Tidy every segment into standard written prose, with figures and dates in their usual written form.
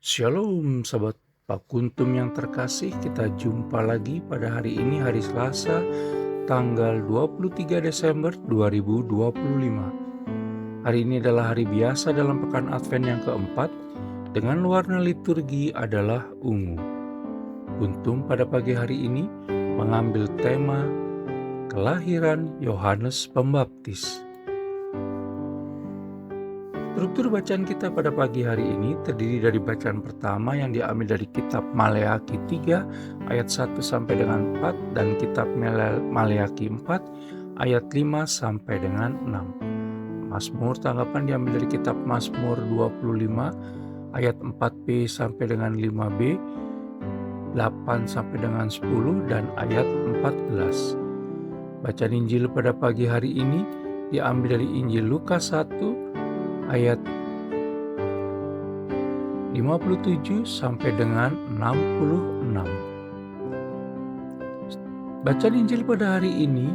Shalom sahabat Pak Kuntum yang terkasih, kita jumpa lagi pada hari ini, hari Selasa tanggal 23 Desember 2025. Hari ini adalah hari biasa dalam pekan Advent yang keempat dengan warna liturgi adalah ungu. Kuntum pada pagi hari ini mengambil tema kelahiran Yohanes Pembaptis. Struktur bacaan kita pada pagi hari ini terdiri dari bacaan pertama yang diambil dari kitab Maleakhi 3 ayat 1 sampai dengan 4 dan kitab Maleakhi 4 ayat 5 sampai dengan 6. Mazmur tanggapan diambil dari kitab Mazmur 25 ayat 4b sampai dengan 5b, 8 sampai dengan 10 dan ayat 14. Bacaan Injil pada pagi hari ini diambil dari Injil Lukas 1 ayat 57 sampai dengan 66. Bacaan Injil pada hari ini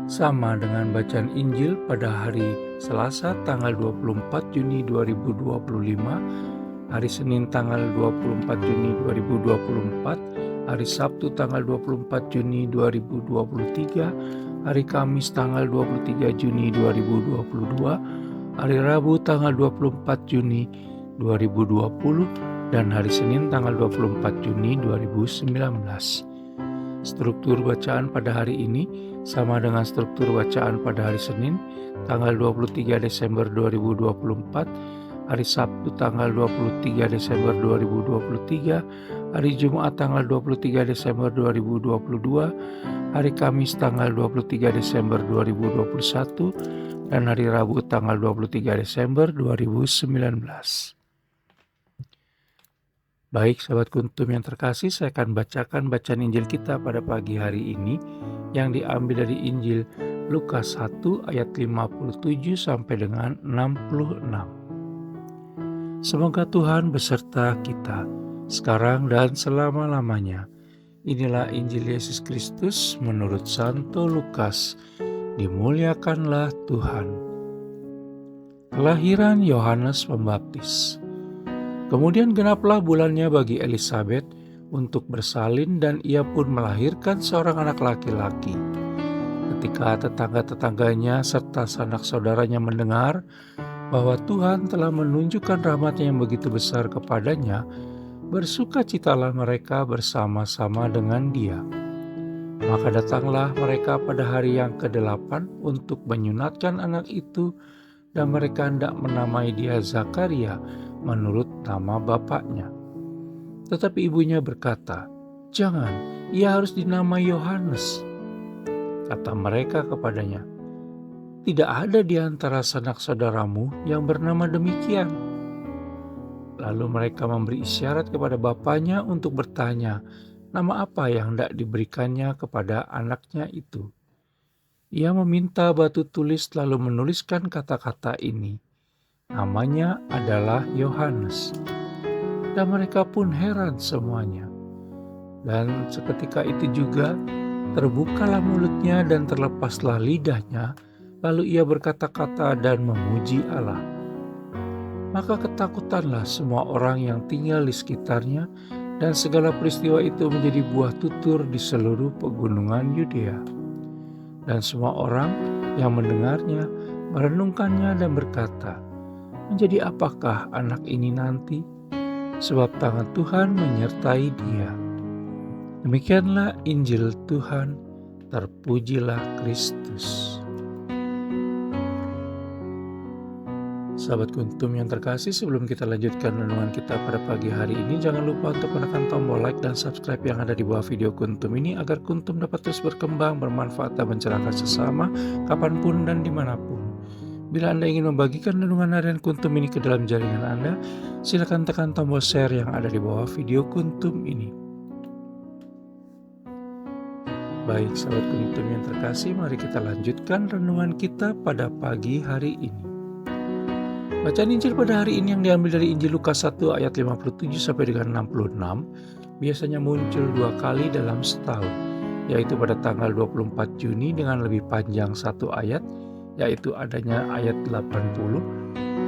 sama dengan bacaan Injil pada hari Selasa tanggal 24 Juni 2025, hari Senin tanggal 24 Juni 2024, hari Sabtu tanggal 24 Juni 2023, hari Kamis tanggal 23 Juni 2022, hari Rabu tanggal 24 Juni 2020 dan hari Senin tanggal 24 Juni 2019. Struktur bacaan pada hari ini sama dengan struktur bacaan pada hari Senin tanggal 23 Desember 2024, hari Sabtu tanggal 23 Desember 2023, hari Jumat tanggal 23 Desember 2022, hari Kamis tanggal 23 Desember 2021, dan hari Rabu tanggal 23 Desember 2019. Baik sahabat Kuntum yang terkasih, saya akan bacakan bacaan Injil kita pada pagi hari ini yang diambil dari Injil Lukas 1 ayat 57 sampai dengan 66. Semoga Tuhan beserta kita sekarang dan selama-lamanya. Inilah Injil Yesus Kristus menurut Santo Lukas. Dimuliakanlah Tuhan. Kelahiran Yohanes Pembaptis. Kemudian genaplah bulannya bagi Elisabet untuk bersalin dan ia pun melahirkan seorang anak laki-laki. Ketika tetangga-tetangganya serta sanak saudaranya mendengar bahwa Tuhan telah menunjukkan rahmat-Nya yang begitu besar kepadanya, bersukacitalah mereka bersama-sama dengan dia. Maka datanglah mereka pada hari yang ke-8 untuk menyunatkan anak itu, dan mereka hendak menamai dia Zakaria menurut nama bapaknya. Tetapi ibunya berkata, "Jangan, ia harus dinamai Yohanes." Kata mereka kepadanya, "Tidak ada di antara sanak saudaramu yang bernama demikian." Lalu mereka memberi isyarat kepada bapaknya untuk bertanya, nama apa yang hendak diberikannya kepada anaknya itu. Ia meminta batu tulis lalu menuliskan kata-kata ini. Namanya adalah Yohanes. Dan mereka pun heran semuanya. Dan seketika itu juga terbukalah mulutnya dan terlepaslah lidahnya, lalu ia berkata-kata dan memuji Allah. Maka ketakutanlah semua orang yang tinggal di sekitarnya, dan segala peristiwa itu menjadi buah tutur di seluruh pegunungan Yudea. Dan semua orang yang mendengarnya merenungkannya dan berkata, "Menjadi apakah anak ini nanti? Sebab tangan Tuhan menyertai dia." Demikianlah Injil Tuhan, terpujilah Kristus. Sahabat Kuntum yang terkasih, sebelum kita lanjutkan renungan kita pada pagi hari ini, jangan lupa untuk menekan tombol like dan subscribe yang ada di bawah video Kuntum ini agar Kuntum dapat terus berkembang, bermanfaat dan mencerahkan sesama kapanpun dan dimanapun. Bila Anda ingin membagikan renungan harian Kuntum ini ke dalam jaringan Anda, silakan tekan tombol share yang ada di bawah video Kuntum ini. Baik sahabat Kuntum yang terkasih, mari kita lanjutkan renungan kita pada pagi hari ini. Bacaan Injil pada hari ini yang diambil dari Injil Lukas 1 ayat 57 sampai dengan 66 biasanya muncul 2 kali dalam setahun, yaitu pada tanggal 24 Juni dengan lebih panjang 1 ayat, yaitu adanya ayat 80,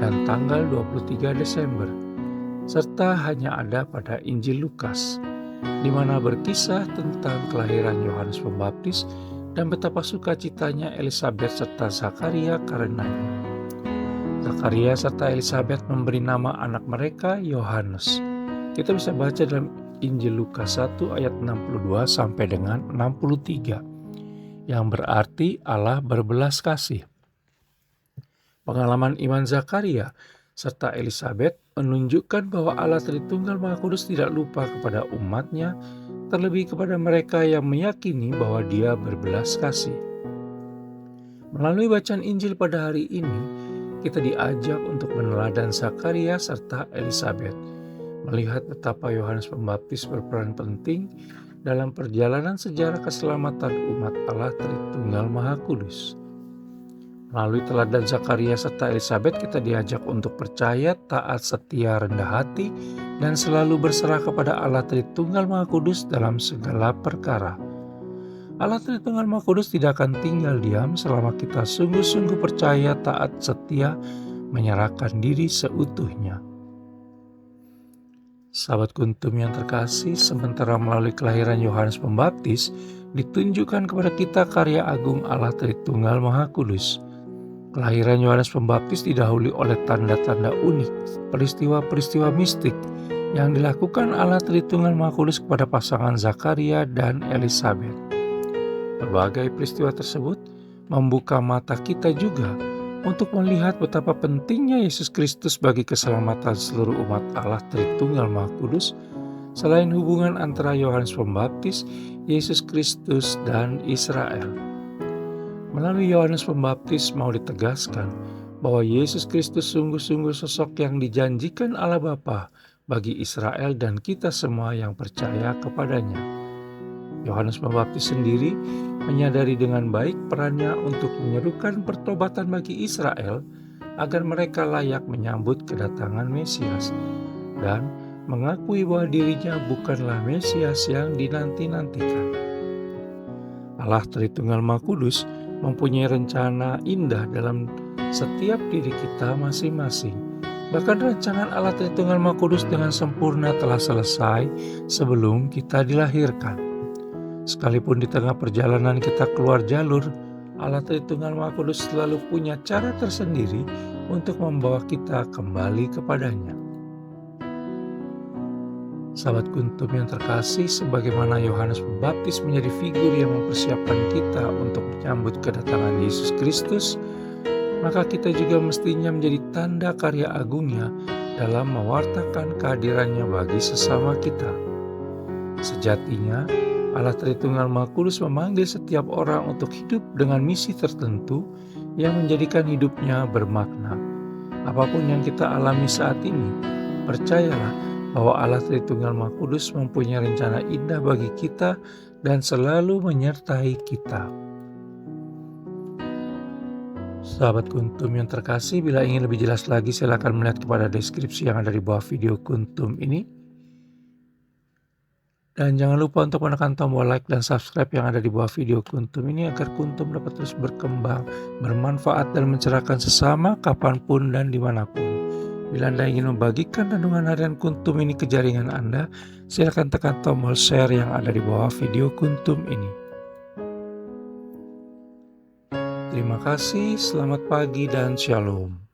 dan tanggal 23 Desember. serta hanya ada pada Injil Lukas, di mana berkisah tentang kelahiran Yohanes Pembaptis dan betapa sukacitanya Elisabet serta Zakaria karenanya. Zakaria serta Elisabet memberi nama anak mereka Yohanes. Kita bisa baca dalam Injil Lukas 1 ayat 62 sampai dengan 63, yang berarti Allah berbelas kasih. Pengalaman iman Zakaria serta Elisabet menunjukkan bahwa Allah Tritunggal Maha Kudus tidak lupa kepada umatnya, terlebih kepada mereka yang meyakini bahwa Dia berbelas kasih. Melalui bacaan Injil pada hari ini, kita diajak untuk meneladan Zakaria serta Elisabet, melihat betapa Yohanes Pembaptis berperan penting dalam perjalanan sejarah keselamatan umat Allah Tritunggal Maha Kudus. Melalui teladan Zakaria serta Elisabet, kita diajak untuk percaya, taat, setia, rendah hati, dan selalu berserah kepada Allah Tritunggal Maha Kudus dalam segala perkara. Allah Tritunggal Maha Kudus tidak akan tinggal diam selama kita sungguh-sungguh percaya, taat, setia, menyerahkan diri seutuhnya. Sahabat Kuntum yang terkasih, sementara melalui kelahiran Yohanes Pembaptis ditunjukkan kepada kita karya agung Allah Tritunggal Maha Kudus. Kelahiran Yohanes Pembaptis didahului oleh tanda-tanda unik, peristiwa-peristiwa mistik yang dilakukan Allah Tritunggal Maha Kudus kepada pasangan Zakaria dan Elisabet. Berbagai peristiwa tersebut membuka mata kita juga untuk melihat betapa pentingnya Yesus Kristus bagi keselamatan seluruh umat Allah Tritunggal Maha Kudus, selain hubungan antara Yohanes Pembaptis, Yesus Kristus, dan Israel. Melalui Yohanes Pembaptis mau ditegaskan bahwa Yesus Kristus sungguh-sungguh sosok yang dijanjikan Allah Bapa bagi Israel dan kita semua yang percaya kepadanya. Yohanes Pembaptis sendiri menyadari dengan baik perannya untuk menyerukan pertobatan bagi Israel agar mereka layak menyambut kedatangan Mesias dan mengakui bahwa dirinya bukanlah Mesias yang dinanti-nantikan. Allah Tritunggal Maha Kudus mempunyai rencana indah dalam setiap diri kita masing-masing. Bahkan rancangan Allah Tritunggal Maha Kudus dengan sempurna telah selesai sebelum kita dilahirkan. Sekalipun di tengah perjalanan kita keluar jalur, Allah Tritunggal Maha Kudus selalu punya cara tersendiri untuk membawa kita kembali kepadanya. Sahabat Kuntum yang terkasih, sebagaimana Yohanes Pembaptis menjadi figur yang mempersiapkan kita untuk menyambut kedatangan Yesus Kristus, maka kita juga mestinya menjadi tanda karya agungnya dalam mewartakan kehadirannya bagi sesama kita. Sejatinya, Allah Tritunggal Maha Kudus memanggil setiap orang untuk hidup dengan misi tertentu yang menjadikan hidupnya bermakna. Apapun yang kita alami saat ini, percayalah bahwa Allah Tritunggal Maha Kudus mempunyai rencana indah bagi kita dan selalu menyertai kita. Sahabat Kuntum yang terkasih, bila ingin lebih jelas lagi silakan melihat kepada deskripsi yang ada di bawah video Kuntum ini. Dan jangan lupa untuk menekan tombol like dan subscribe yang ada di bawah video Kuntum ini agar Kuntum dapat terus berkembang, bermanfaat dan mencerahkan sesama kapanpun dan dimanapun. Bila Anda ingin membagikan renungan harian Kuntum ini ke jaringan Anda, silakan tekan tombol share yang ada di bawah video Kuntum ini. Terima kasih, selamat pagi dan shalom.